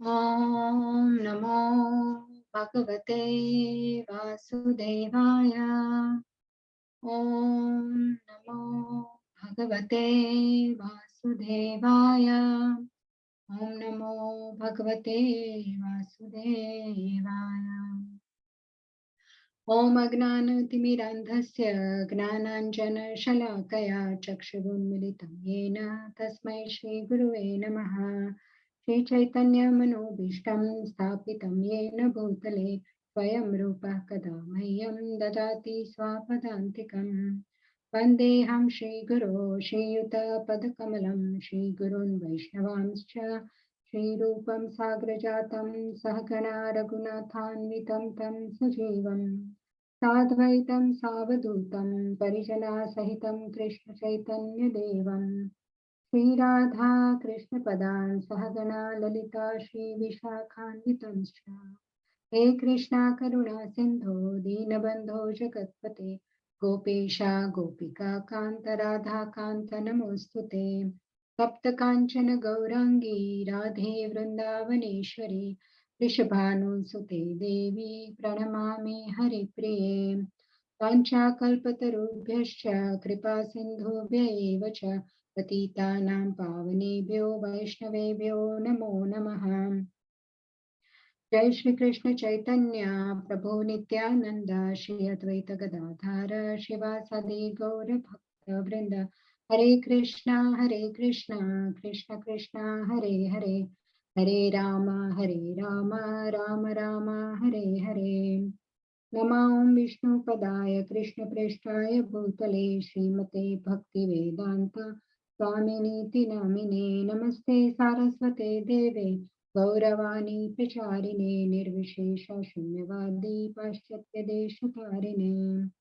Om Namo Bhagavate Vasudevaya. Om Namo Bhagavate Vasudevaya. Om Namo Bhagavate Vasudevaya. Om Agnanatimirandhasya Gnananjana-shalakaya Chakshurunmilitam Yena Tasmai Shri Guruve Namaha. Shri Chaitanya Manobishtam Sthapitam Yena Bhutale Swayam Rupa Kada Mahyam Dadati Swapadantikam. Vandeham Shri Guru Shri Yuta Padakamalam Shri Gurun Vaishnavamscha Shri Rupam Sagrajatam Sahagana Raghunathanvitam Tam Sajivam Sadvaitam Savadutam Parijana Sahitam Krishna Chaitanya Devam Shri Radha Krishna Padan Sahagana Lalita Shri Vishakhanvitam He Krishna Karuna Sindhu Dinabandho Jagatpate Gopesha Gopika Kanta Radha Kanta Namostute Tapta Kanchana Gaurangi Radhe Vrindavaneshwari Rishabhanu Sute Devi Pranamami Hari Priye Pancha Kalpatarubhyascha Kripa Sindhubhya eva cha Patitanam Pavanebhyo Vaishnavebhyo Namo Namaha. Jai Shri Krishna Chaitanya Prabhu Nityananda Shri Advaita Gadadhara Shivasadi Gaura Bhakta Vrinda Hare Krishna Krishna Krishna Hare Hare Hare Rama Rama Rama Hare Hare Namah Vishnu Padaya Krishna Preshtaya Bhutale Srimate Bhakti Vedanta Swaminiti Namine Namaste Saraswate Deve Gauravani Pracharine Nirvishesha Shunyavadi Paschatya Deshatarine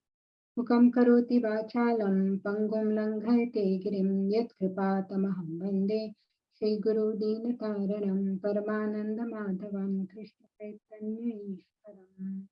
Mukam Karoti Vachalam Pangum Langhayate Girim Yat Kripatamaham Vande Shri Guru Dinataranam Paramananda Madhavam Krishna Chaitanya Ishwaram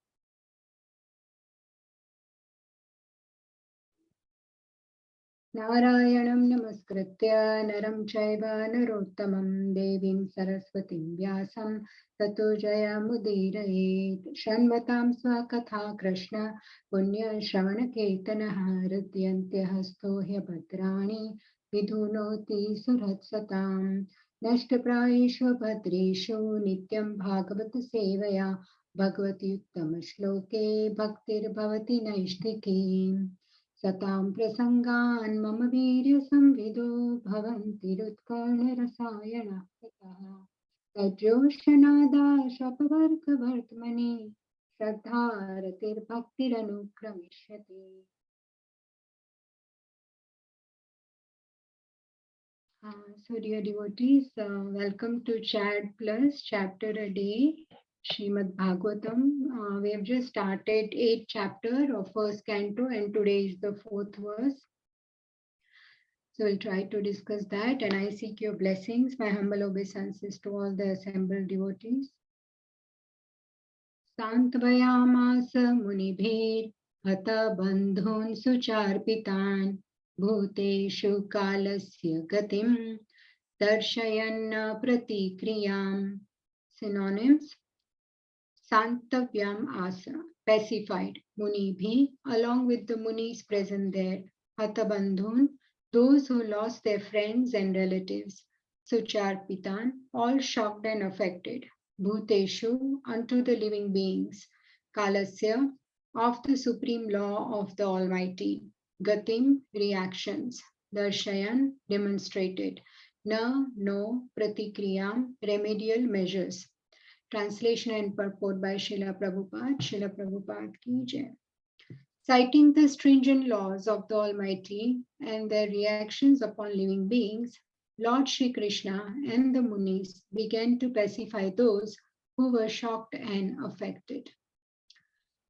Narayanam Namaskritya Naram Chaiva Narottamam Devim Saraswatim Vyasam Tato Jaya Mudirayet Shanvatam Swakatha Krishna Punya Shravana Ketanaha Hridyantya Hasto Hyapatrani Vidhunoti Suratsatam Nashtaprayeshu Bhadreshu Nityam Bhagavat Sevaya Bhagavati Uttama Shloke Bhaktir Bhavati Naishtiki Satam prasangan mama virya samvido bhavanti rutkarna rasayana tataha tajoshanada shapavarka vartmani shraddharatir bhaktiranukramishati. So dear devotees, welcome to Chad Plus Chapter a Day Srimad Bhagavatam. We have just started 8th chapter of first canto and today is the 4th verse. So we'll try to discuss that and I seek your blessings, my humble obeisances to all the assembled devotees. Santvayamasa munibhir hata bandhun sucharpitan bhuteshu kalasya gatim darshayanna pratikriyam. Synonyms: Santavyam asa, pacified, munibhi, along with the munis present there, hatabandhun, those who lost their friends and relatives, sucharpitan, all shocked and affected, bhuteshu, unto the living beings, kalasya, of the supreme law of the Almighty, gatim, reactions, darshayan, demonstrated, na, no, pratikriyam, remedial measures. Translation and purport by Srila Prabhupada. Srila Prabhupada ki jai. Citing the stringent laws of the Almighty and their reactions upon living beings, Lord Shri Krishna and the Munis began to pacify those who were shocked and affected.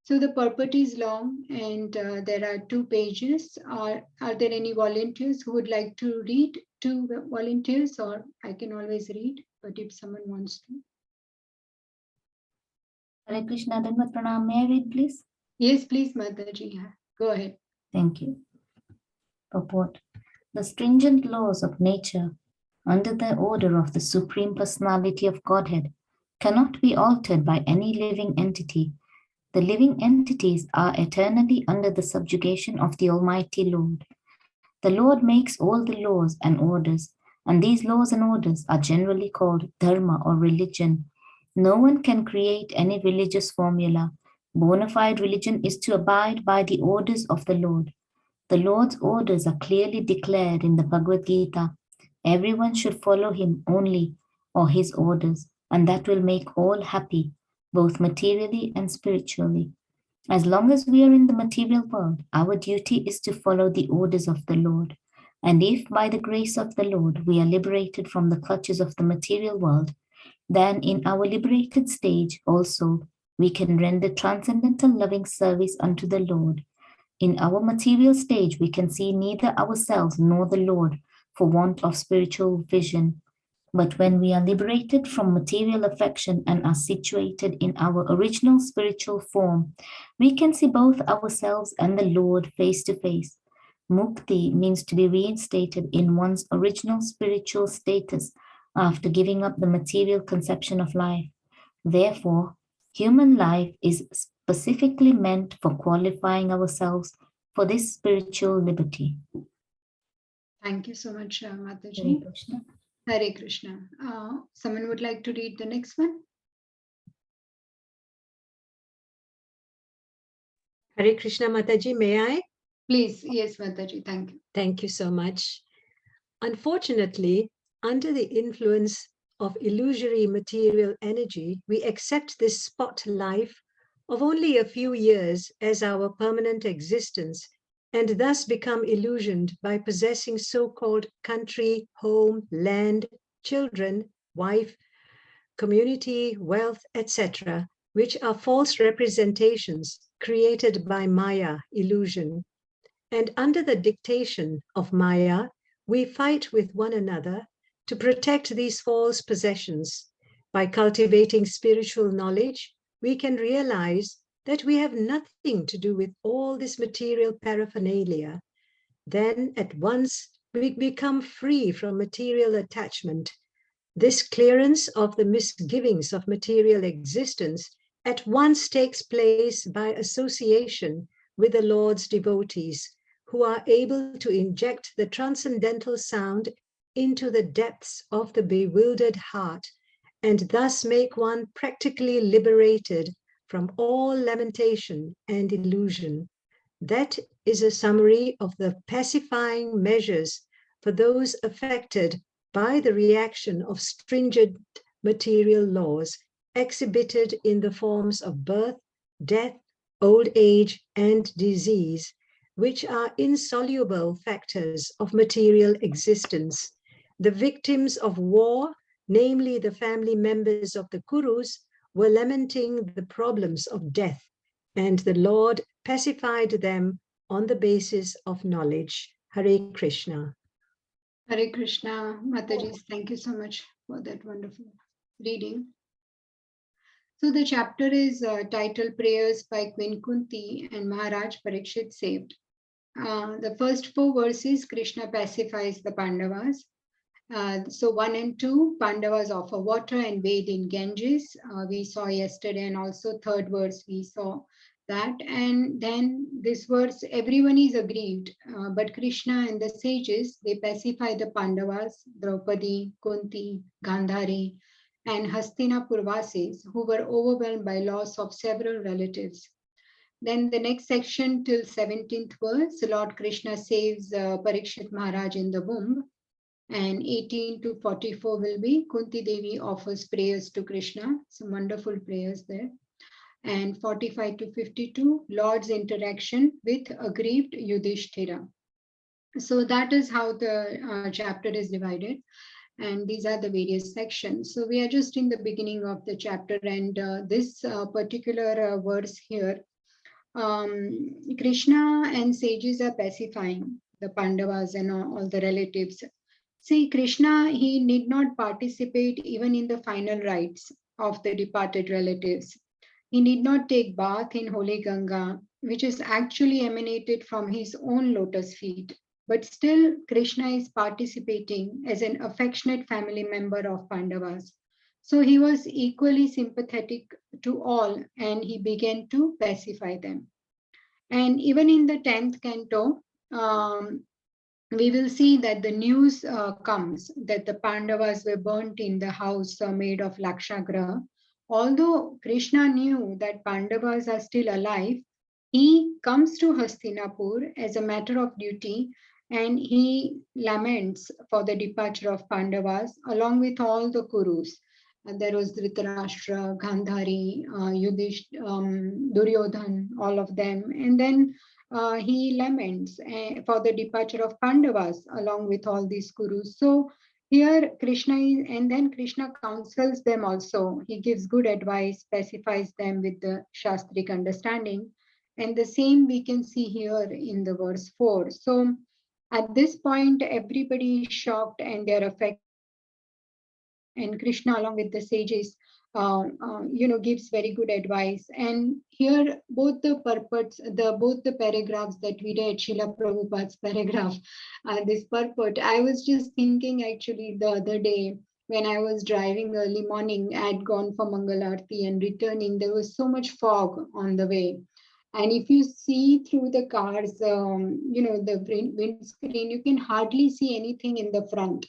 So the purport is long and there are 2 pages. Are there any volunteers who would like to read? 2 volunteers, or I can always read, but if someone wants to. Hare Krishna, Dandavat Pranam. May I read, please? Yes, please, Mataji. Go ahead. Thank you. Purport. The stringent laws of nature, under the order of the Supreme Personality of Godhead, cannot be altered by any living entity. The living entities are eternally under the subjugation of the Almighty Lord. The Lord makes all the laws and orders, and these laws and orders are generally called dharma or religion. No one can create any religious formula. Bona fide religion is to abide by the orders of the Lord. The Lord's orders are clearly declared in the Bhagavad Gita. Everyone should follow him only or his orders, and that will make all happy, both materially and spiritually. As long as we are in the material world, our duty is to follow the orders of the Lord. And if by the grace of the Lord we are liberated from the clutches of the material world, then in our liberated stage also we can render transcendental loving service unto the Lord. In our material stage, we can see neither ourselves nor the Lord for want of spiritual vision. But when we are liberated from material affection and are situated in our original spiritual form, we can see both ourselves and the Lord face to face. Mukti means to be reinstated in one's original spiritual status after giving up the material conception of life. Therefore, human life is specifically meant for qualifying ourselves for this spiritual liberty. Thank you so much, Hare Mataji. Krishna. Hare Krishna. Someone would like to read the next one? Hare Krishna Mataji, may I? Please, yes, Mataji, thank you. Thank you so much. Unfortunately, under the influence of illusory material energy, we accept this spot life of only a few years as our permanent existence, and thus become illusioned by possessing so-called country, home, land, children, wife, community, wealth, etc., which are false representations created by Maya, illusion. And under the dictation of Maya, we fight with one another to protect these false possessions. By cultivating spiritual knowledge, we can realize that we have nothing to do with all this material paraphernalia. Then at once we become free from material attachment. This clearance of the misgivings of material existence at once takes place by association with the Lord's devotees, who are able to inject the transcendental sound into the depths of the bewildered heart, and thus make one practically liberated from all lamentation and illusion. That is a summary of the pacifying measures for those affected by the reaction of stringent material laws exhibited in the forms of birth, death, old age, and disease, which are insoluble factors of material existence. The victims of war, namely the family members of the Kurus, were lamenting the problems of death, and the Lord pacified them on the basis of knowledge. Hare Krishna. Hare Krishna, Mataji, thank you so much for that wonderful reading. So the chapter is titled Prayers by Queen Kunti and Maharaj Parikshit Saved. The first 4 verses, Krishna pacifies the Pandavas. So 1 and 2, Pandavas offer water and bathe in Ganges. We saw yesterday, and also 3rd verse we saw that. And then this verse, everyone is aggrieved, but Krishna and the sages, they pacify the Pandavas, Draupadi, Kunti, Gandhari, and Hastinapur Vasis, who were overwhelmed by loss of several relatives. Then the next section till 17th verse, Lord Krishna saves Parikshit Maharaj in the womb. And 18 to 44 will be Kunti Devi offers prayers to Krishna, some wonderful prayers there. And 45 to 52, Lord's interaction with aggrieved Yudhishthira. So that is how the chapter is divided. And these are the various sections. So we are just in the beginning of the chapter, and this particular verse here, Krishna and sages are pacifying the Pandavas and all the relatives. See, Krishna, he need not participate even in the final rites of the departed relatives. He need not take bath in holy Ganga, which is actually emanated from his own lotus feet. but still Krishna is participating as an affectionate family member of Pandavas. So he was equally sympathetic to all and he began to pacify them. And even in the 10th canto, we will see that the news comes that the Pandavas were burnt in the house made of Lakshagraha. Although Krishna knew that Pandavas are still alive, he comes to Hastinapur as a matter of duty and he laments for the departure of Pandavas along with all the Kurus. And there was Dhritarashtra, Gandhari, Duryodhan, all of them. And then he laments for the departure of Pandavas along with all these Kurus. So here Krishna is, and then Krishna counsels them also. He gives good advice, pacifies them with the Shastric understanding. And the same we can see here in the verse 4. So at this point, everybody is shocked and they're affected. And Krishna, along with the sages, gives very good advice. And here, both the purports, both the paragraphs that we read, Srila Prabhupada's paragraph, this purport, I was just thinking actually the other day when I was driving early morning, I had gone for Mangalarti and returning, there was so much fog on the way. And if you see through the cars, the windscreen, you can hardly see anything in the front.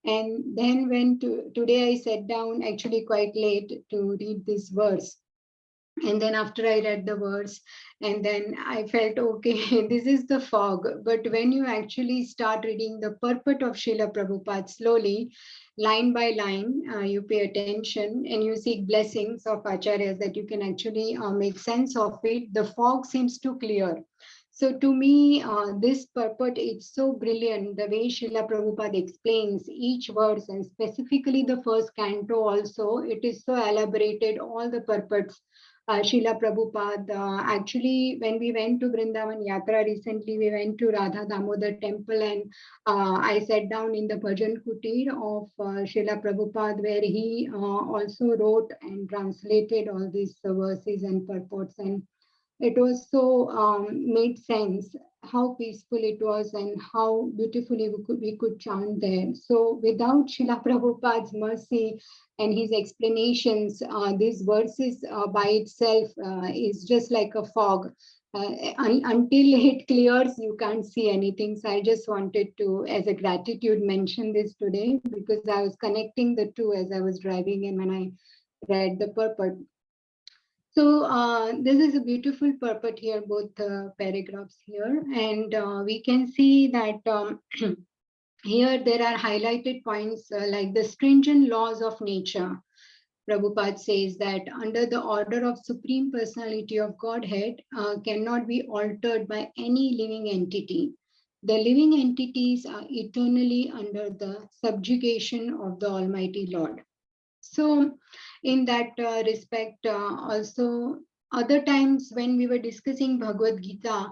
And then today I sat down actually quite late to read this verse. And then after I read the verse, and then I felt, okay, this is the fog. But when you actually start reading the purport of Srila Prabhupada slowly, line by line, you pay attention and you seek blessings of acharyas that you can actually make sense of it. The fog seems to clear. So to me, this purport is so brilliant, the way Srila Prabhupada explains each verse and specifically the first canto also, it is so elaborated, all the purports. Srila Prabhupada, actually, when we went to Vrindavan Yatra recently, we went to Radha Damodar temple and I sat down in the Bhajan Kutir of Srila Prabhupada where he also wrote and translated all these verses and purports, and it was so made sense how peaceful it was and how beautifully we could chant there. So without Srila Prabhupada's mercy and his explanations, these verses by itself is just like a fog. Until it clears, you can't see anything. So I just wanted to, as a gratitude, mention this today because I was connecting the two as I was driving and when I read the purport. So this is a beautiful purport here, both paragraphs here. And we can see that here there are highlighted points like the stringent laws of nature. Prabhupada says that under the order of Supreme Personality of Godhead cannot be altered by any living entity. The living entities are eternally under the subjugation of the Almighty Lord. So in that respect, also other times when we were discussing Bhagavad Gita,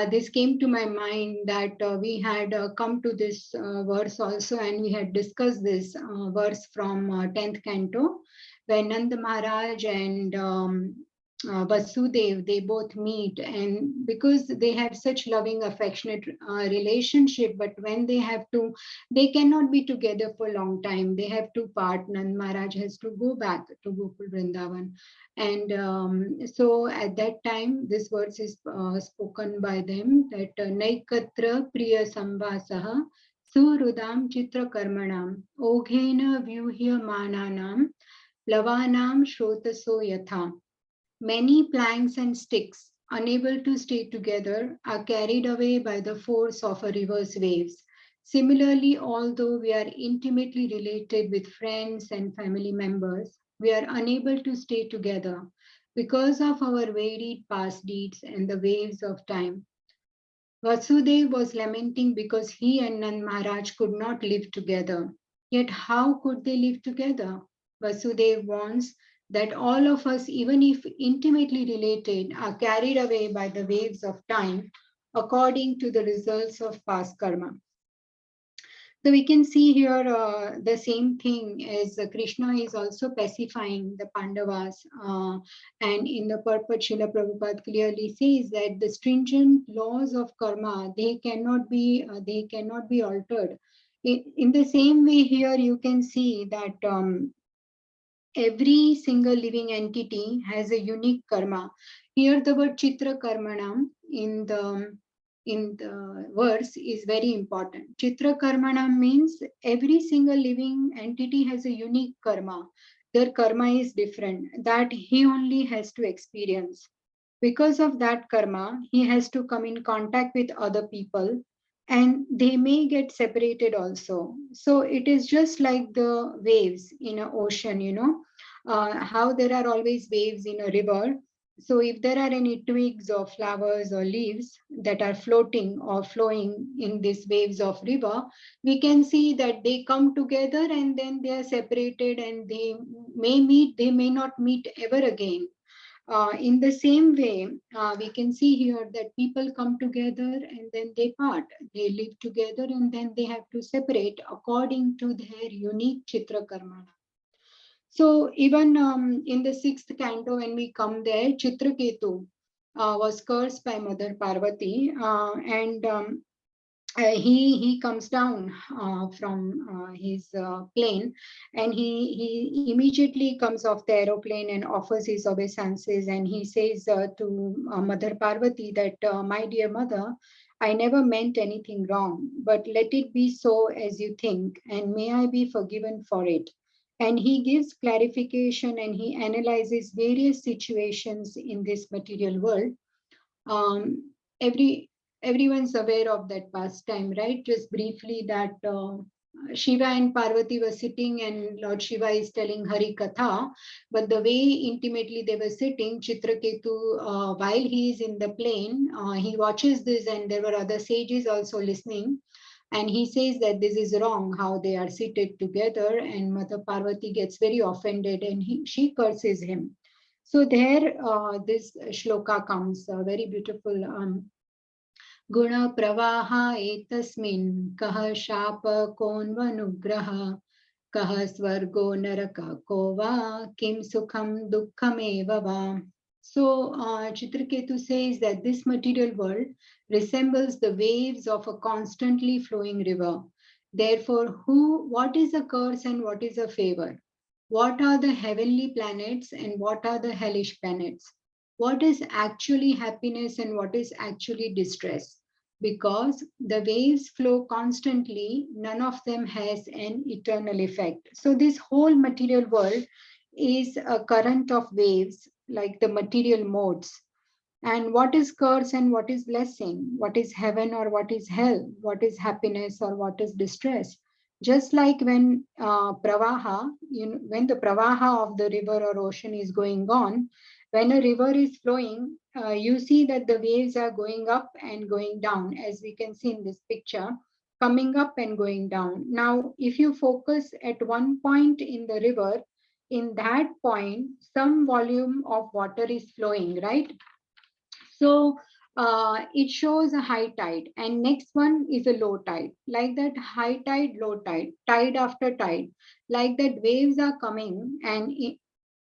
this came to my mind that we had come to this verse also and we had discussed this verse from 10th canto when Nanda Maharaj and Vasudev, they both meet, and because they have such loving, affectionate relationship, but when they have to, they cannot be together for a long time. They have to part. Nand Maharaj has to go back to Gokul Vrindavan. And so at that time, this verse is spoken by them that Naikatra Priya Samvasaha Surudam Chitra Karmanam Oghena Vyuhya Mananam Lavanam Shrotaso Yatha. Many planks and sticks, unable to stay together, are carried away by the force of a river's waves. Similarly, although we are intimately related with friends and family members, we are unable to stay together because of our varied past deeds and the waves of time. Vasudev was lamenting because he and Nand Maharaj could not live together. Yet how could they live together? Vasudev warns that all of us, even if intimately related, are carried away by the waves of time according to the results of past karma. So we can see here the same thing as Krishna is also pacifying the Pandavas. And in the purport, Srila Prabhupada clearly says that the stringent laws of karma, they cannot be altered. In the same way here, you can see that every single living entity has a unique karma. Here the word Chitra Karmanam in the verse is very important. Chitra Karmanam means every single living entity has a unique karma. Their karma is different, that he only has to experience. Because of that karma, he has to come in contact with other people and they may get separated also. So it is just like the waves in an ocean, how there are always waves in a river. So if there are any twigs or flowers or leaves that are floating or flowing in these waves of river, we can see that they come together and then they are separated and they may not meet ever again. In the same way, we can see here that people come together and then they part. They live together and then they have to separate according to their unique Chitra Karma. So even in the sixth canto, when we come there, Chitraketu was cursed by Mother Parvati, and he comes down from his plane, and he immediately comes off the aeroplane and offers his obeisances, and he says to Mother Parvati that, my dear mother, I never meant anything wrong, but let it be so as you think, and may I be forgiven for it. And he gives clarification and he analyzes various situations in this material world. um, everyone's aware of that pastime, right? Just briefly, that Shiva and Parvati were sitting and Lord Shiva is telling Hari Katha, but the way intimately they were sitting, Chitraketu, while he is in the plane, he watches this and there were other sages also listening. And he says that this is wrong, how they are seated together. And Mother Parvati gets very offended and she curses him. So there, this shloka comes, very beautiful. Guna pravaha etasmin kaha shapa konvanugraha kaha swargo naraka kova kim sukham dukkham eva va. So Chitraketu says that this material world resembles the waves of a constantly flowing river. Therefore, what is a curse and what is a favor? What are the heavenly planets and what are the hellish planets? What is actually happiness and what is actually distress? Because the waves flow constantly, none of them has an eternal effect. So, this whole material world is a current of waves, like the material modes. And what is curse and what is blessing? What is heaven or what is hell? What is happiness or what is distress? Just like when pravaha, when the pravaha of the river or ocean is going on, when a river is flowing, you see that the waves are going up and going down, as we can see in this picture, coming up and going down. Now, if you focus at one point in the river, in that point, some volume of water is flowing, right? So it shows a high tide, and next one is a low tide. Like that, high tide, low tide, tide after tide. Like that, waves are coming, and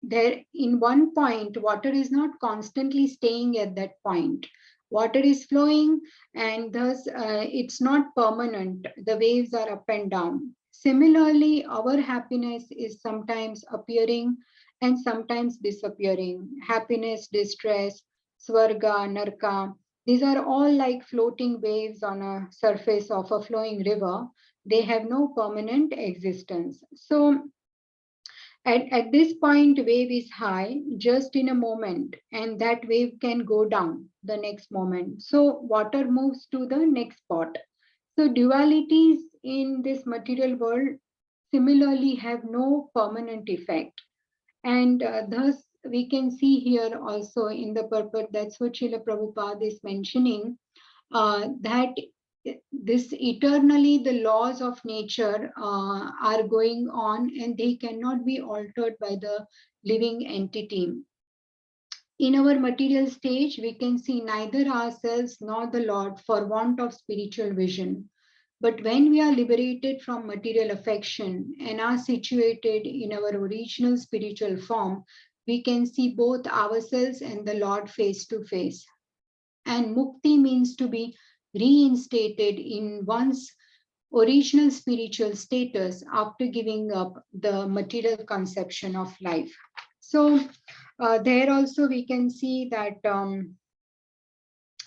there in one point, water is not constantly staying at that point. Water is flowing, and thus it's not permanent. The waves are up and down. Similarly, our happiness is sometimes appearing and sometimes disappearing. Happiness, distress, Swarga, Narka. These are all like floating waves on a surface of a flowing river. They have no permanent existence. So at this point, wave is high just in a moment, and that wave can go down the next moment. So water moves to the next spot. So dualities in this material world similarly have no permanent effect. And thus, we can see here also in the purport, that's what Srila Prabhupada is mentioning, that this eternally the laws of nature are going on and they cannot be altered by the living entity. In our material stage, we can see neither ourselves nor the Lord for want of spiritual vision. But when we are liberated from material affection and are situated in our original spiritual form, we can see both ourselves and the Lord face to face. And mukti means to be reinstated in one's original spiritual status after giving up the material conception of life. So, there also we can see that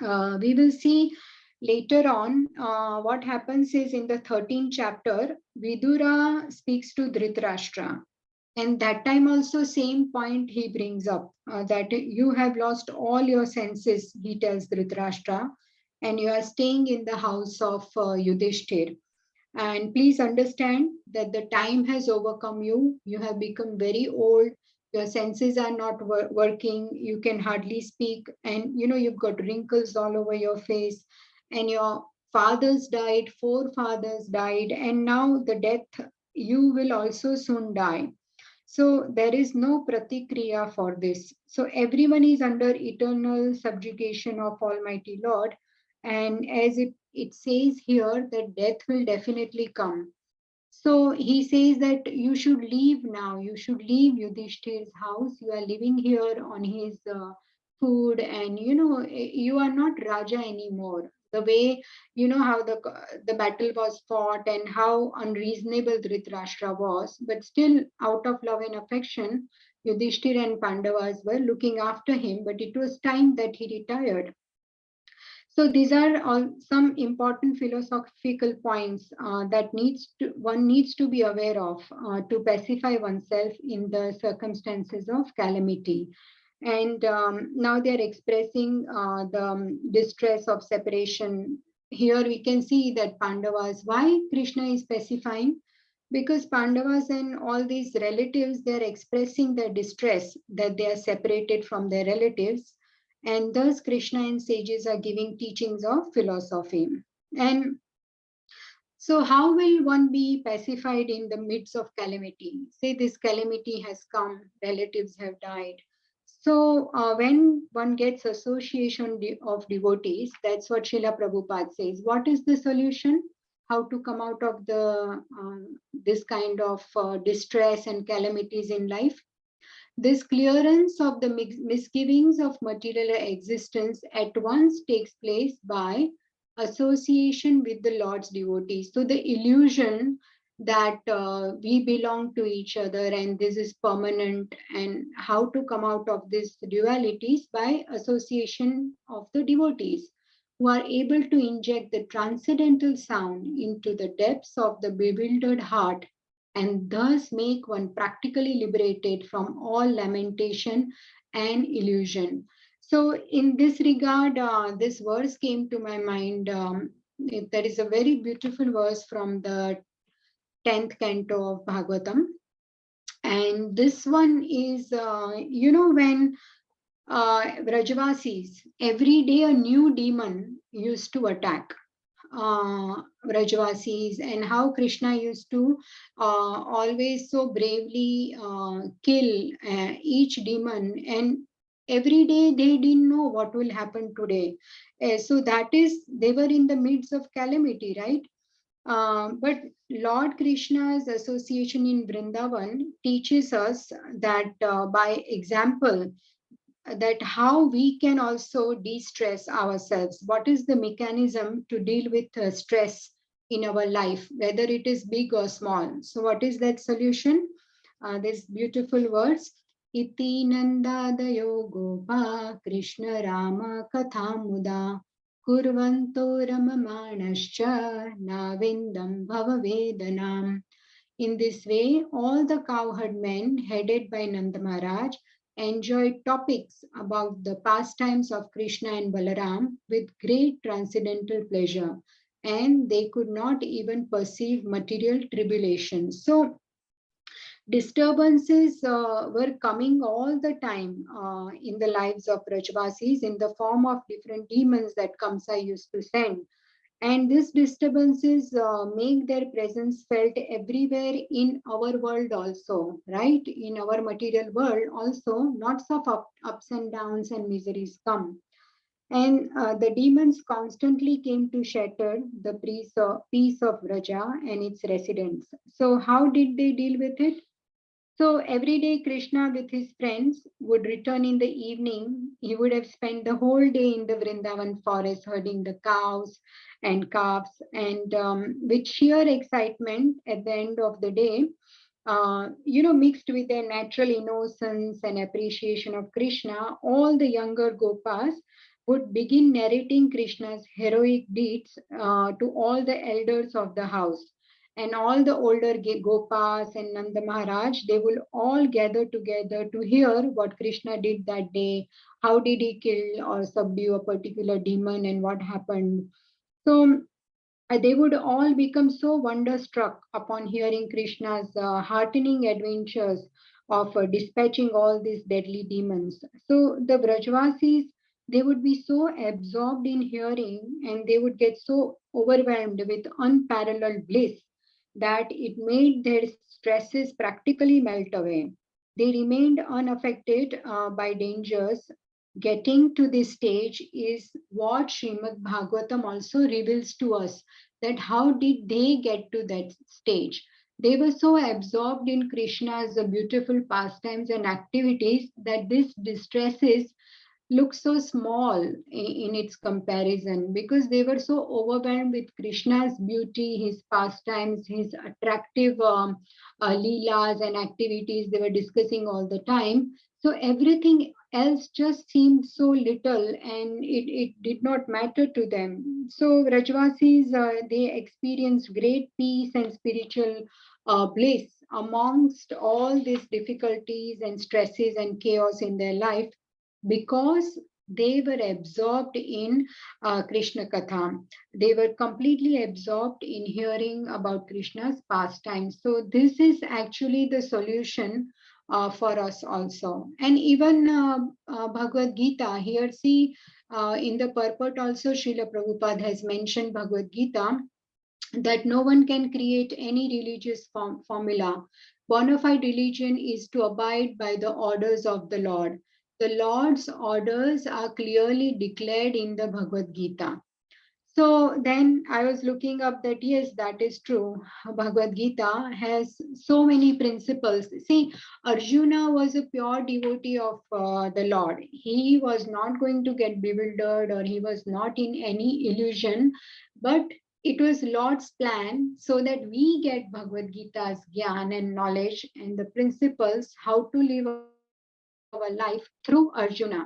we will see later on what happens is in the 13th chapter, Vidura speaks to Dhritarashtra. And that time also same point he brings up that you have lost all your senses, he tells Dhritarashtra, and you are staying in the house of Yudhishthir. And please understand that the time has overcome you. You have become very old. Your senses are not working. You can hardly speak. And you've got wrinkles all over your face. And your fathers died, forefathers died. And now the death, you will also soon die. So there is no pratikriya for this. So everyone is under eternal subjugation of Almighty Lord. And as it says here that death will definitely come. So he says that you should leave now. You should leave Yudhishthir's house. You are living here on his food, and you are not Raja anymore. The way how the battle was fought and how unreasonable Dhritarashtra was, but still out of love and affection, Yudhishthir and Pandavas were looking after him. But it was time that he retired. So these are all some important philosophical points that one needs to be aware of to pacify oneself in the circumstances of calamity. And now they are expressing the distress of separation. Here we can see that Pandavas, why Krishna is specifying? Because Pandavas and all these relatives, they are expressing their distress that they are separated from their relatives, and thus Krishna and sages are giving teachings of philosophy. And so how will one be pacified in the midst of calamity? Say this calamity has come, relatives have died. So when one gets association of devotees, that's what Srila Prabhupada says. What is the solution? How to come out of the this kind of distress and calamities in life? This clearance of the misgivings of material existence at once takes place by association with the Lord's devotees. So the illusion that we belong to each other and this is permanent, and how to come out of this dualities by association of the devotees who are able to inject the transcendental sound into the depths of the bewildered heart and thus make one practically liberated from all lamentation and illusion. So, in this regard, this verse came to my mind. There is a very beautiful verse from the 10th canto of Bhagavatam. And this one is, when Vrajavasis, every day a new demon used to attack Vrajavasis, and how Krishna used to always so bravely kill each demon, and every day they didn't know what will happen today. So that is, they were in the midst of calamity, right? But Lord Krishna's association in Vrindavan teaches us that by example, that how we can also de-stress ourselves. What is the mechanism to deal with stress in our life, whether it is big or small? So what is that solution? This beautiful words, iti nandadayo gopa krishna rama kathamuda kurvanto ramamanascha navindam bhavavedanam. In this way, all the cowherd men headed by Nanda Maharaj enjoyed topics about the pastimes of Krishna and Balaram with great transcendental pleasure, and they could not even perceive material tribulation. So, disturbances were coming all the time in the lives of Rajvasis in the form of different demons that Kamsa used to send. And these disturbances make their presence felt everywhere in our world also, right? In our material world also, lots of ups and downs and miseries come. And the demons constantly came to shatter the peace of Vraja and its residents. So, how did they deal with it? So every day, Krishna with his friends would return in the evening. He would have spent the whole day in the Vrindavan forest herding the cows and calves, and with sheer excitement at the end of the day, mixed with their natural innocence and appreciation of Krishna, all the younger Gopas would begin narrating Krishna's heroic deeds to all the elders of the house. And all the older Gopas and Nanda Maharaj, they will all gather together to hear what Krishna did that day, how did he kill or subdue a particular demon and what happened. So they would all become so wonderstruck upon hearing Krishna's heartening adventures of dispatching all these deadly demons. So the Brajvasis, they would be so absorbed in hearing and they would get so overwhelmed with unparalleled bliss that it made their stresses practically melt away. They remained unaffected by dangers. Getting to this stage is what Srimad Bhagavatam also reveals to us, that how did they get to that stage. They were so absorbed in Krishna's beautiful pastimes and activities that this distresses looks so small in its comparison, because they were so overwhelmed with Krishna's beauty, his pastimes, his attractive leelas and activities they were discussing all the time. So everything else just seemed so little and it did not matter to them. So Rajvasis, they experienced great peace and spiritual bliss amongst all these difficulties and stresses and chaos in their life, because they were absorbed in Krishna Katha. They were completely absorbed in hearing about Krishna's pastimes. So this is actually the solution for us also. And even Bhagavad Gita, here see in the purport also Srila Prabhupada has mentioned Bhagavad Gita, that no one can create any religious formula. Bona fide religion is to abide by the orders of the Lord. The Lord's orders are clearly declared in the Bhagavad Gita. So then I was looking up that yes, that is true. Bhagavad Gita has so many principles. See, Arjuna was a pure devotee of the Lord. He was not going to get bewildered or he was not in any illusion, but it was Lord's plan so that we get Bhagavad Gita's gyan and knowledge and the principles how to live our life through Arjuna.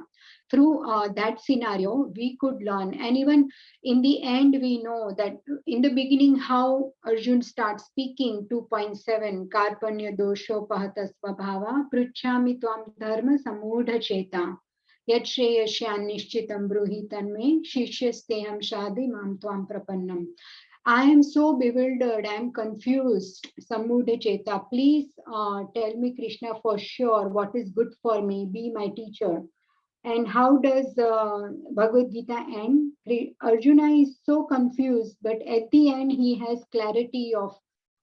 Through that scenario, we could learn. And even in the end, we know that in the beginning, how Arjun starts speaking 2.7, Karpanya dosho pahata svabhava, pruchhami tvam dharma samudha cheta. Yat shreyasyan nishchitam bruhi tanme, shishyasteham shadi mam tvam prapannam. I am so bewildered, I am confused. Samudha Cheta, please tell me, Krishna, for sure what is good for me. Be my teacher. And how does Bhagavad Gita end? Arjuna is so confused, but at the end, he has clarity of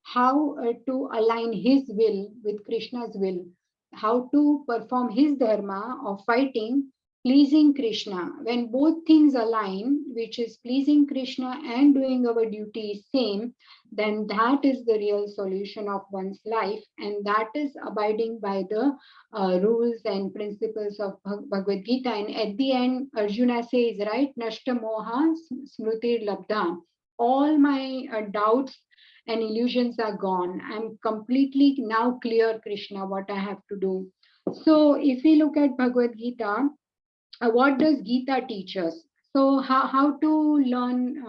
how to align his will with Krishna's will, how to perform his dharma of fighting, pleasing Krishna. When both things align, which is pleasing Krishna and doing our duty same, then that is the real solution of one's life, and that is abiding by the rules and principles of Bhagavad Gita. And at the end, Arjuna says, right, Nashta Moha Smrutir Labdha. All my doubts and illusions are gone. I'm completely now clear, Krishna, what I have to do. So if we look at Bhagavad Gita, what does Gita teach us? So how to learn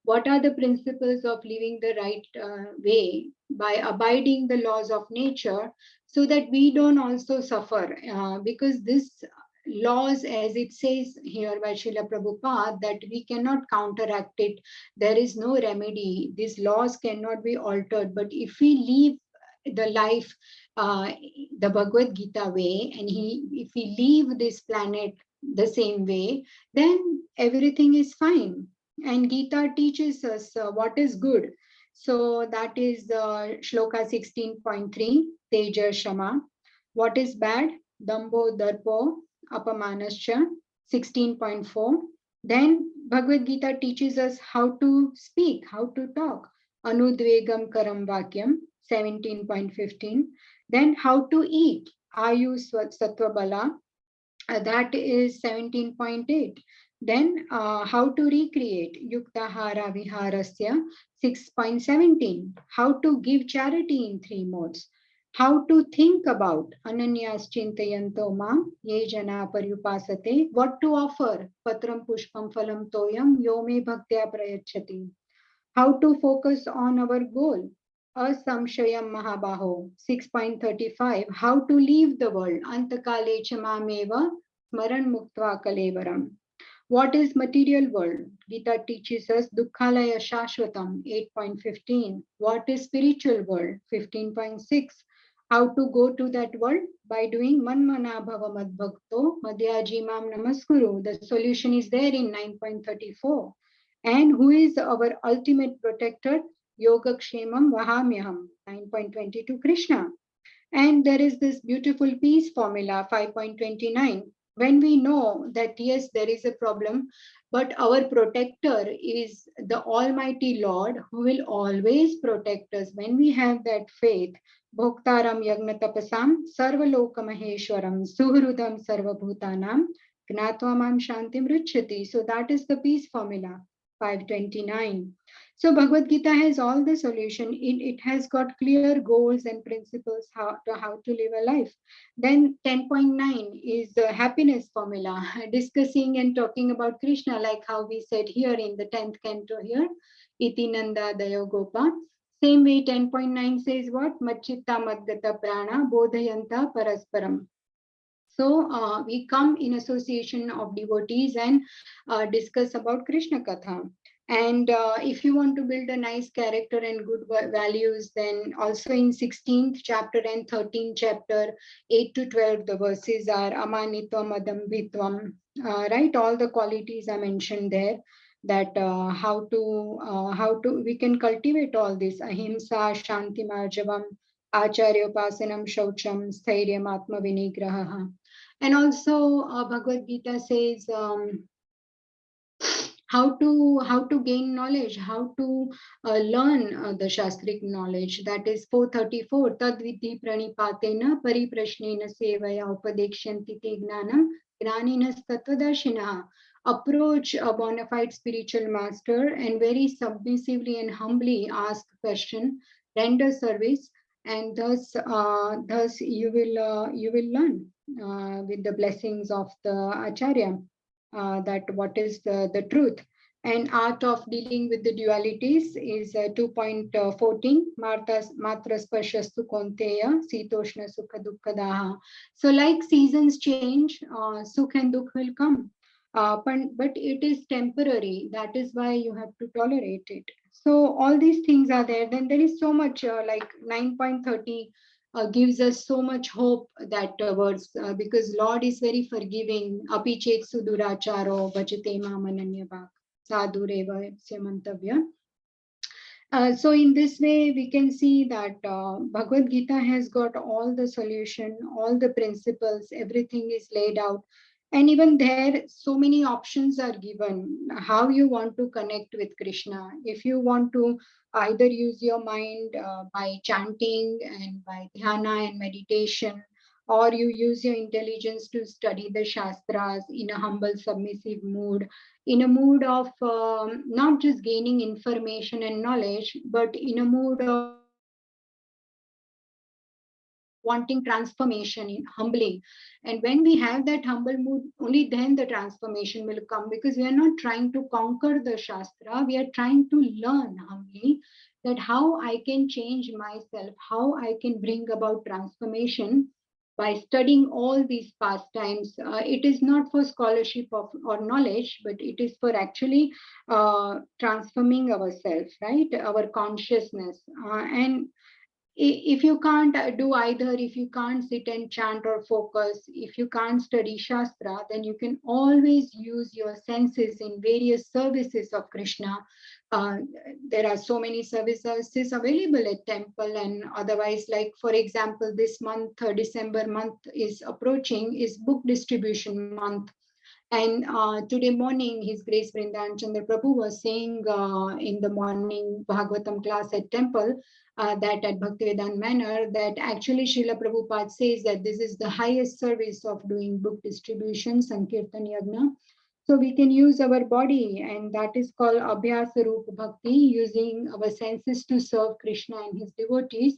what are the principles of living the right way by abiding the laws of nature, so that we don't also suffer, because this laws, as it says here by Srila Prabhupada, that we cannot counteract it. There is no remedy. These laws cannot be altered. But if we live the life uh, the Bhagavad Gita way, and if we leave this planet the same way, then everything is fine. And Gita teaches us what is good. So that is Shloka 16.3, Teja Shama. What is bad? Dambo Darpo Apamanascha, 16.4. Then Bhagavad Gita teaches us how to speak, how to talk. Anudvegam karam vakyam, 17.15. Then how to eat. Ayu sattva bala, that is 17.8. Then how to recreate. Yuktahara viharasya, 6.17. How to give charity in three modes. How to think about ananyas chintayanto mam ye jana paryupasate. What to offer. Patram pushpam phalam toyam yo me bhaktya prayachati. How to focus on our goal. Asamshayam Mahabaho, 6.35. How to leave the world. Antakale chamameva smaran muktva kalevaram. What is material world? Gita teaches us Dukkhalaya Shashwatam, 8.15. What is spiritual world? 15.6. How to go to that world? By doing Manmana Bhava Madbhakto Madhyaji Mam Namaskuru. The solution is there in 9.34. And who is our ultimate protector? Yoga Kshemam Vahamyaham, 9.22 Krishna. And there is this beautiful peace formula, 5.29. When we know that yes, there is a problem, but our protector is the Almighty Lord who will always protect us. When we have that faith, Bhoktaram Yagnatapasam Sarvaloka Maheshwaram Suhrudam Sarvabhutanam Gnatva Mam Shantim Richati. So that is the peace formula, 529. So Bhagavad Gita has all the solution. It has got clear goals and principles how to live a life. Then 10.9 is the happiness formula, discussing and talking about Krishna, like how we said here in the 10th canto here, Iti Nanda Dayo Gopa. Same way 10.9 says what? Machitta Madgata Prana Bodhayanta Parasparam. So we come in association of devotees and discuss about Krishna Katha. And if you want to build a nice character and good values, then also in 16th chapter and 13th chapter, 8 to 12, the verses are Amanitvam, Adambhitvam, right? All the qualities are mentioned there. That how to we can cultivate all this ahimsa, shanti marjavam, acharyopasanam, shaucham, stairyam, atma vinigraha. And also Bhagavad Gita says how to gain knowledge, how to learn the shastric knowledge. That is 434. Tad vidhi pranipatena pariprashnena sevaya upadekshanti te gnanam gnaninas tattvadarshinaha. Approach a bona fide spiritual master and very submissively and humbly ask question, render service, and thus you will learn with the blessings of the acharya that what is the truth. And art of dealing with the dualities is 2.14. Matra sparshastu konteya sitoshna sukha dukkadaha. So like seasons change, sukh and dukh will come. But it is temporary. That is why you have to tolerate it. So all these things are there. Then there is so much like 9.30 gives us so much hope that words because Lord is very forgiving. Apichet suduracharo bhajate mamananyabhak sadhureva semantavya. So in this way, we can see that Bhagavad Gita has got all the solution, all the principles, everything is laid out. And even there, so many options are given how you want to connect with Krishna. If you want to either use your mind by chanting and by dhyana and meditation, or you use your intelligence to study the Shastras in a humble, submissive mood, in a mood of not just gaining information and knowledge, but in a mood of wanting transformation in humbly. And when we have that humble mood, only then the transformation will come, because we are not trying to conquer the Shastra, we are trying to learn humbly that how I can change myself, how I can bring about transformation by studying all these pastimes. It is not for scholarship or knowledge, but it is for actually transforming ourselves, right? Our consciousness. And if you can't do either, if you can't sit and chant or focus, if you can't study Shastra, then you can always use your senses in various services of Krishna. Uh, there are so many services available at temple and otherwise, like for example, this month, December month is approaching, is book distribution month. And today morning, His Grace Vrindavan Chandra Prabhu was saying in the morning Bhagavatam class at temple that at Bhaktivedanta Manor, that actually Srila Prabhupada says that this is the highest service of doing book distribution, Sankirtan Yagna. So we can use our body, and that is called Abhyasa Rupa Bhakti, using our senses to serve Krishna and his devotees.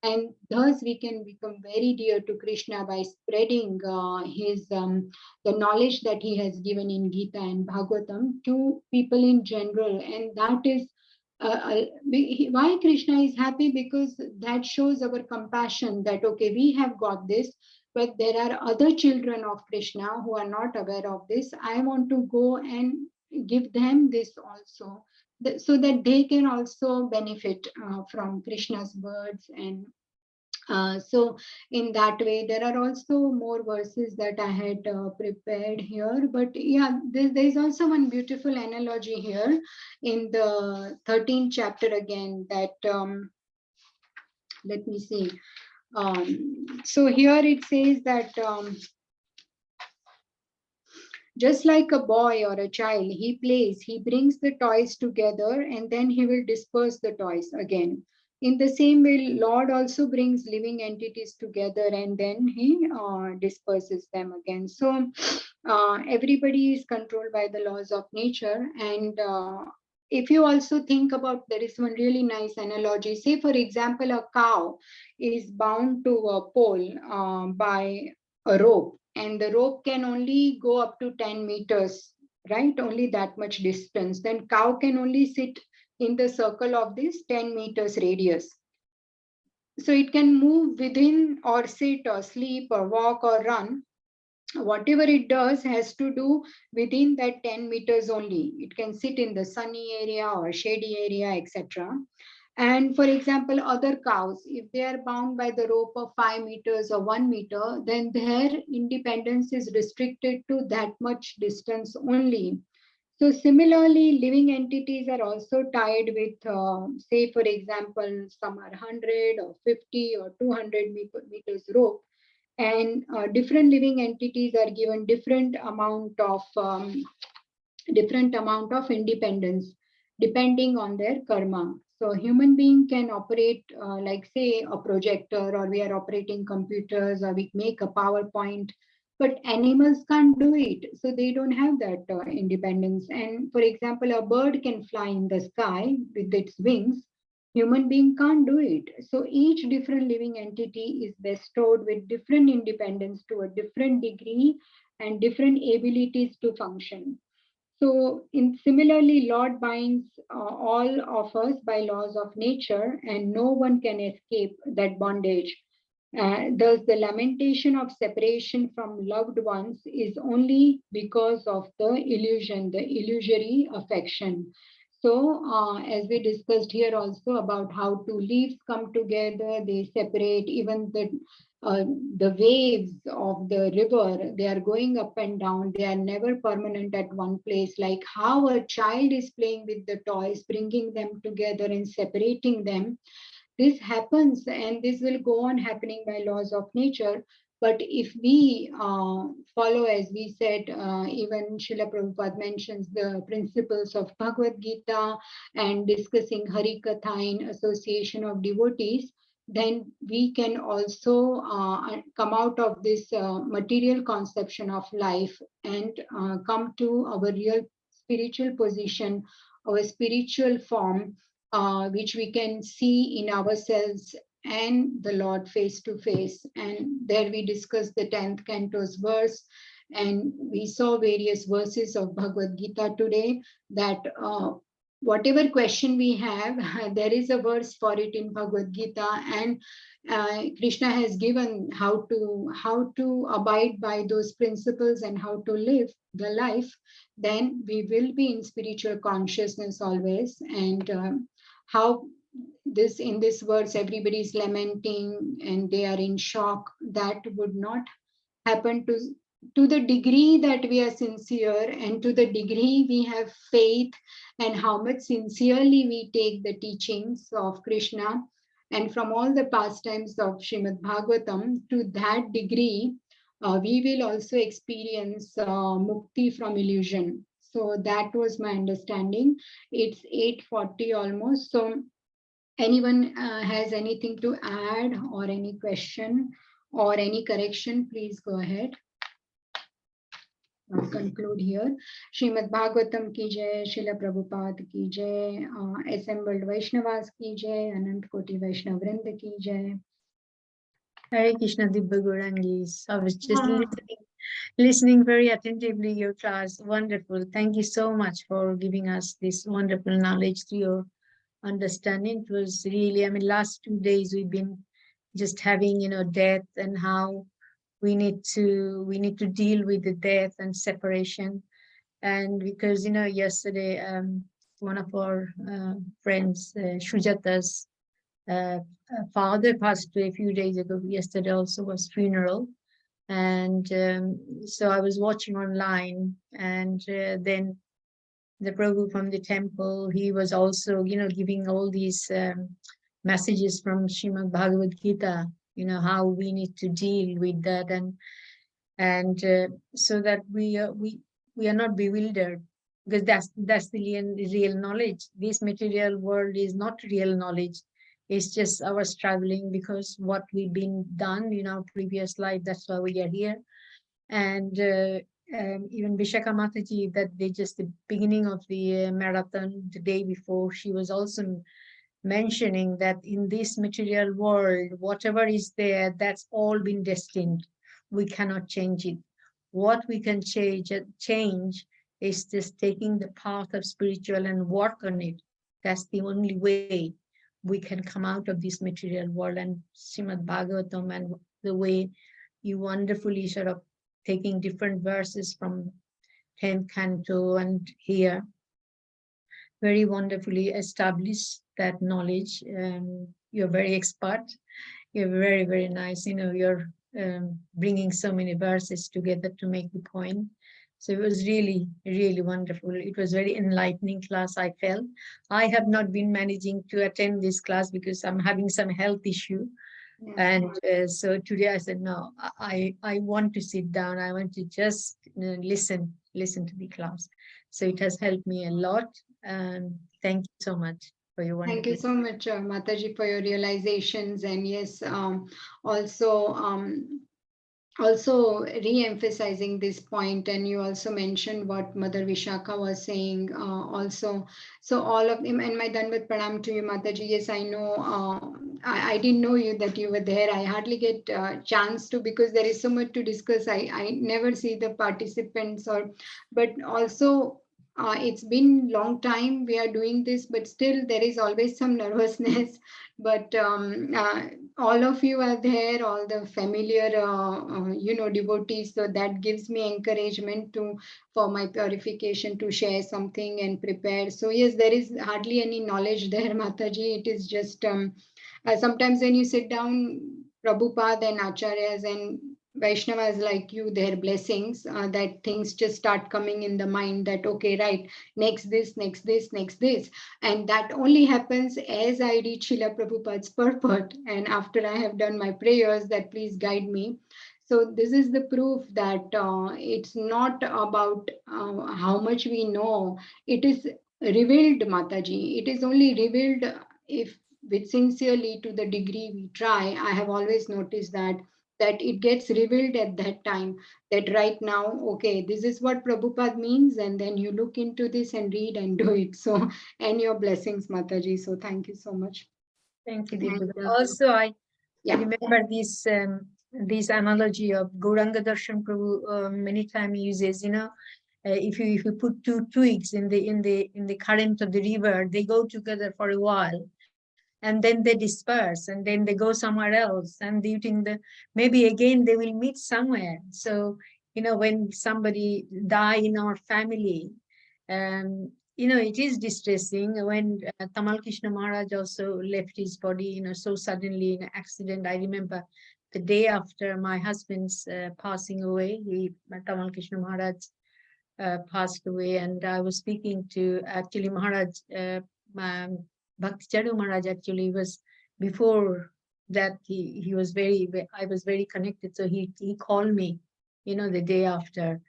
And thus we can become very dear to Krishna by spreading his the knowledge that he has given in Gita and Bhagavatam to people in general. And that is why Krishna is happy, because that shows our compassion that, okay, we have got this, but there are other children of Krishna who are not aware of this. I want to go and give them this also, so that they can also benefit from Krishna's words. And so in that way, there are also more verses that I had prepared here. But yeah, there is also one beautiful analogy here in the 13th chapter again that, let me see. So here it says that just like a boy or a child, he plays, he brings the toys together, and then he will disperse the toys again. In the same way, Lord also brings living entities together, and then he disperses them again. So everybody is controlled by the laws of nature. And if you also think about, there is one really nice analogy. Say, for example, a cow is bound to a pole by a rope, and the rope can only go up to 10 meters, right? Only that much distance. Then cow can only sit in the circle of this 10 meters radius. So it can move within, or sit or sleep or walk or run. Whatever it does has to do within that 10 meters only. It can sit in the sunny area or shady area, etc. And for example, other cows, if they are bound by the rope of 5 meters or 1 meter, then their independence is restricted to that much distance only. So similarly, living entities are also tied with, say, for example, some are 100 or 50 or 200 meters rope, and different living entities are given different amount of independence depending on their karma. So human being can operate like, say, a projector, or we are operating computers, or we make a PowerPoint, but animals can't do it. So they don't have that independence. And for example, a bird can fly in the sky with its wings. Human being can't do it. So each different living entity is bestowed with different independence to a different degree and different abilities to function. So, similarly, Lord binds all of us by laws of nature, and no one can escape that bondage. Thus, the lamentation of separation from loved ones is only because of the illusion, the illusory affection. So, as we discussed here also about how two leaves come together, they separate, even the waves of the river, they are going up and down, they are never permanent at one place. Like how a child is playing with the toys, bringing them together and separating them, this happens, and this will go on happening by laws of nature. But if we follow, as we said, even Srila Prabhupada mentions the principles of Bhagavad Gita and discussing Hari Katha in association of devotees, then we can also come out of this material conception of life and come to our real spiritual position, our spiritual form, which we can see in ourselves and the Lord face to face. And there we discussed the 10th canto's verse, and we saw various verses of Bhagavad Gita today, that whatever question we have, there is a verse for it in Bhagavad Gita, and Krishna has given how to abide by those principles and how to live the life. Then we will be in spiritual consciousness always. And how this in this verse everybody is lamenting and they are in shock, that would not happen to the degree that we are sincere, and to the degree we have faith, and how much sincerely we take the teachings of Krishna and from all the pastimes of Srimad Bhagavatam. To that degree, we will also experience mukti from illusion. So that was my understanding. It's 8:40 almost. So anyone has anything to add or any question or any correction, please go ahead. I'll conclude here. Srimad Bhagavatam ki jai, Srila Prabhupada ki jai, assembled Vaishnavas ki jai, Anant Koti Vaishnav Vrinda ki jai. Hare Krishna, Divya Gaurangis. I was just listening very attentively your class. Wonderful. Thank you so much for giving us this wonderful knowledge through your understanding. It was really, I mean, last 2 days we've been just having, death and how we need to deal with the death and separation. And because, yesterday, one of our friends, Shujata's father passed away a few days ago. Yesterday also was funeral. And so I was watching online, and then the Prabhu from the temple, he was also, giving all these messages from Srimad Bhagavad Gita, how we need to deal with that, and so that we are not bewildered, because that's the real knowledge. This material world is not real knowledge. It's just our struggling because what we've been done in our previous life. That's why we are here. And even Vishaka Mataji, that they just the beginning of the marathon, the day before, she was also mentioning that in this material world, whatever is there, that's all been destined. We cannot change it. What we can change is just taking the path of spiritual and work on it. That's the only way we can come out of this material world. And Srimad Bhagavatam and the way you wonderfully sort of taking different verses from 10th canto and here, very wonderfully established that knowledge. You're very expert. You're very, very nice. You're bringing so many verses together to make the point. So it was really, really wonderful. It was very enlightening class, I felt. I have not been managing to attend this class because I'm having some health issue. Yes. And so today I said, no, I want to sit down. I want to just listen to the class. So it has helped me a lot. Thank you so much for your wonderful. Thank you so much, Mataji, for your realizations. And yes, also re-emphasizing this point, and you also mentioned what Mother Vishaka was saying also. So all of them, and my Danvat Pranam to you, Mataji. Yes, I know, I didn't know you that you were there. I hardly get a chance to, because there is so much to discuss. I never see the participants, but also it's been long time we are doing this, but still there is always some nervousness. But all of you are there, all the familiar, devotees. So that gives me encouragement for my purification to share something and prepare. So yes, there is hardly any knowledge there, Mataji. It is just sometimes when you sit down, Prabhupada and Acharyas and Vaishnavas like you, their blessings, that things just start coming in the mind that, okay, right, next this, next this, next this. And that only happens as I reach Srila Prabhupada's purport. And after I have done my prayers, that please guide me. So this is the proof that it's not about how much we know. It is revealed, Mataji. It is only revealed if with sincerely, to the degree we try. I have always noticed that it gets revealed at that time, that right now, okay, this is what Prabhupada means, and then you look into this and read and do it. So, and your blessings, Mataji. So thank you so much. Thank you, Divya. And, Also, I yeah. remember this analogy of Gauranga Darshan Prabhu many times uses. If you put two twigs in the current of the river, they go together for a while, and then they disperse, and then they go somewhere else, and maybe again they will meet somewhere. So when somebody die in our family, it is distressing. When Tamal Krishna Maharaj also left his body, so suddenly in an accident. I remember the day after my husband's passing away, Tamal Krishna Maharaj passed away, and I was speaking to actually Maharaj, Bhakti Chadu Maharaj actually was before that. I was very connected, so he called me the day after.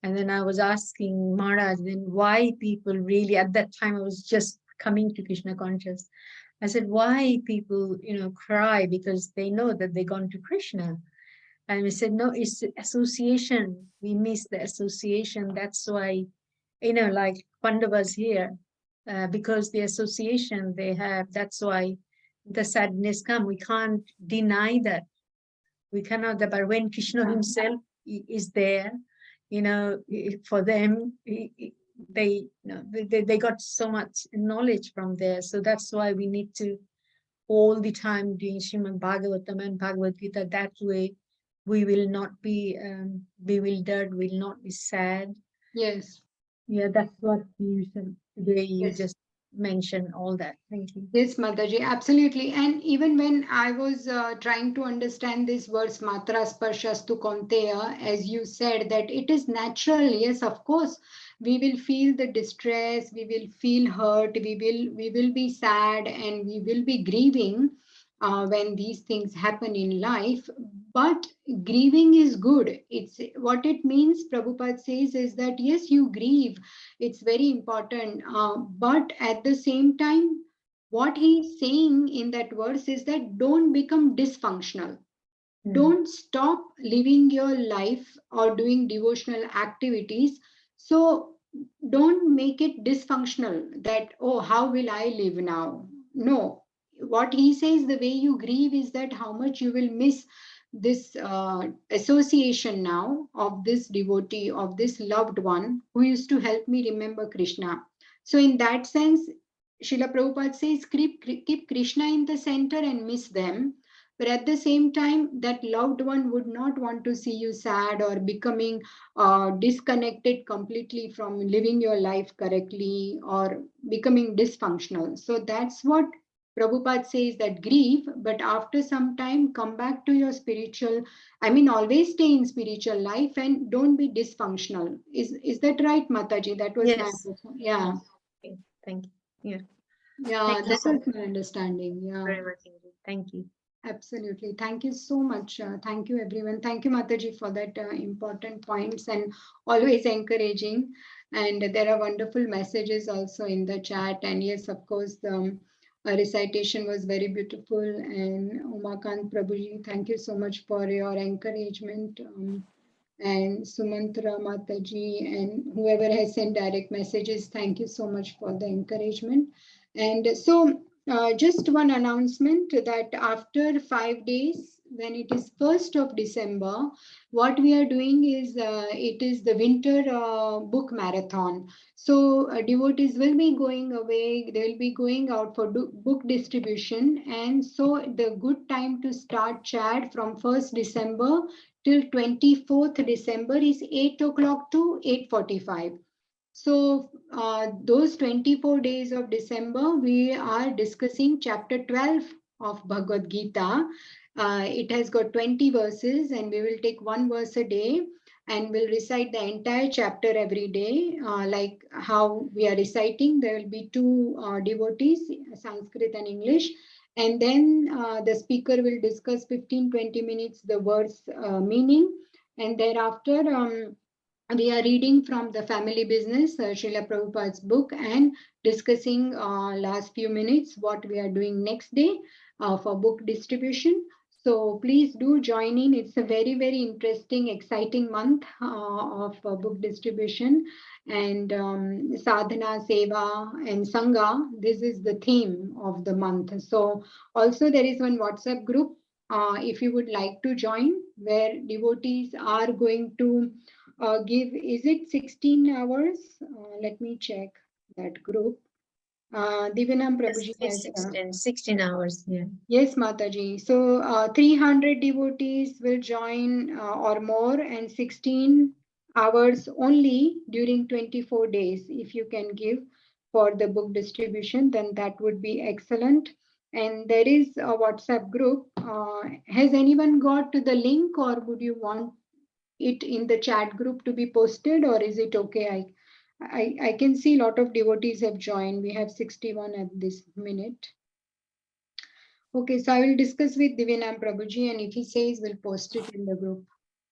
And then I was asking Maharaj then why people really, at that time I was just coming to Krishna conscious. I said, why people, cry because they know that they're gone to Krishna. And we said, no, it's the association. We miss the association. That's why, like Pandavas here, because the association they have, that's why the sadness come. We can't deny that. We cannot, but when Krishna himself is there, for them, they got so much knowledge from there. So that's why we need to all the time doing Srimad Bhagavatam and Bhagavad Gita. That way, we will not be bewildered, will not be sad. Yes. Yeah, that's what you said today. You Yes. just mentioned all that. Thank you. Yes, Mataji, absolutely. And even when I was trying to understand this words matra sparshastu konteya, as you said, that it is natural. Yes, of course, we will feel the distress, we will feel hurt, we will be sad, and we will be grieving when these things happen in life. But grieving is good. It's what it means. Prabhupada says is that yes, you grieve. It's very important. But at the same time, what he's saying in that verse is that don't become dysfunctional. Don't stop living your life or doing devotional activities. So don't make it dysfunctional that, oh, how will I live now? No. What he says, the way you grieve is that how much you will miss this association now of this devotee, of this loved one who used to help me remember Krishna. So, in that sense, Srila Prabhupada says, keep Krishna in the center and miss them. But at the same time, that loved one would not want to see you sad or becoming disconnected completely from living your life correctly or becoming dysfunctional. So that's what Prabhupada says, that grieve, but after some time, come back to your spiritual. I mean, always stay in spiritual life and don't be dysfunctional. Is that right, Mataji? That was my Yes. yeah. Okay. Thank you. Yeah. Yeah, Thank you that so was my understanding. Yeah. very much, Ingrid. Thank you. Absolutely. Thank you so much. Thank you, everyone. Thank you, Mataji, for that important points and always encouraging. And there are wonderful messages also in the chat. And yes, of course, the recitation was very beautiful. And Umakant Prabhuji, thank you so much for your encouragement. And Sumantra Mataji and whoever has sent direct messages, thank you so much for the encouragement. And so just one announcement that after 5 days, when it is 1st of December, what we are doing is it is the winter book marathon. So devotees will be going away, they will be going out for book distribution. And so the good time to start chat from 1st December till 24th December is 8 o'clock to 8:45. So those 24 days of December, we are discussing chapter 12 of Bhagavad Gita. It has got 20 verses and we will take one verse a day and we'll recite the entire chapter every day. Like how we are reciting, there will be two devotees, Sanskrit and English. And then the speaker will discuss 15-20 minutes the verse meaning. And thereafter, we are reading from the family business, Srila Prabhupada's book, and discussing last few minutes what we are doing next day for book distribution. So please do join in. It's a very, very interesting, exciting month of book distribution and sadhana, seva, and sangha. This is the theme of the month. So also there is one WhatsApp group if you would like to join, where devotees are going to give, is it 16 hours? Let me check that group. Divinam Yes, Prabhuji it's has. 16 hours. Yeah. Yes, Mataji. So 300 devotees will join or more, and 16 hours only during 24 days. If you can give for the book distribution, then that would be excellent. And there is a WhatsApp group. Has anyone got to the link, or would you want it in the chat group to be posted, or is it okay? I can see a lot of devotees have joined. We have 61 at this minute. Okay, so I will discuss with Divinam Prabhuji, and if he says, we'll post it in the group.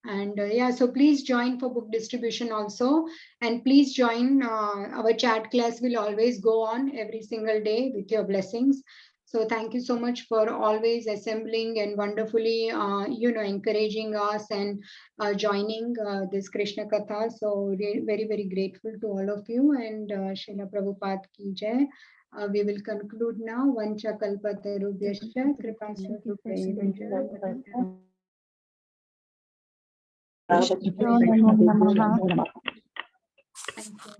And yeah, so please join for book distribution also. And please join, our chat class will always go on every single day with your blessings. So thank you so much for always assembling and wonderfully, encouraging us and joining this Krishna Katha. So very, very grateful to all of you. And Srila Prabhupada ki jai. We will conclude now. Vancha kalpatarubhyascha kripa sindhubhyaiva. Thank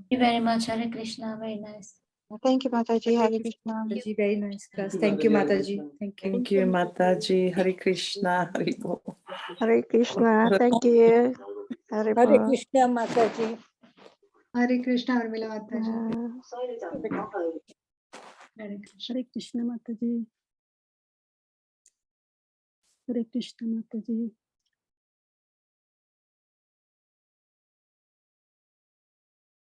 you very much. Hare Krishna. Very nice. Thank you, Mataji. Hare Krishna. Mataji, very nice class. Thank you, Mataji. Thank you. Thank you, Mataji. Hare Krishna. Hare Bol. Hare Krishna. Thank you. Hare Hare Bol. Krishna, Mataji. Hare Krishna, Urmila Mataji. Hare Krishna. Hare Krishna Mataji. Hare Krishna Mataji.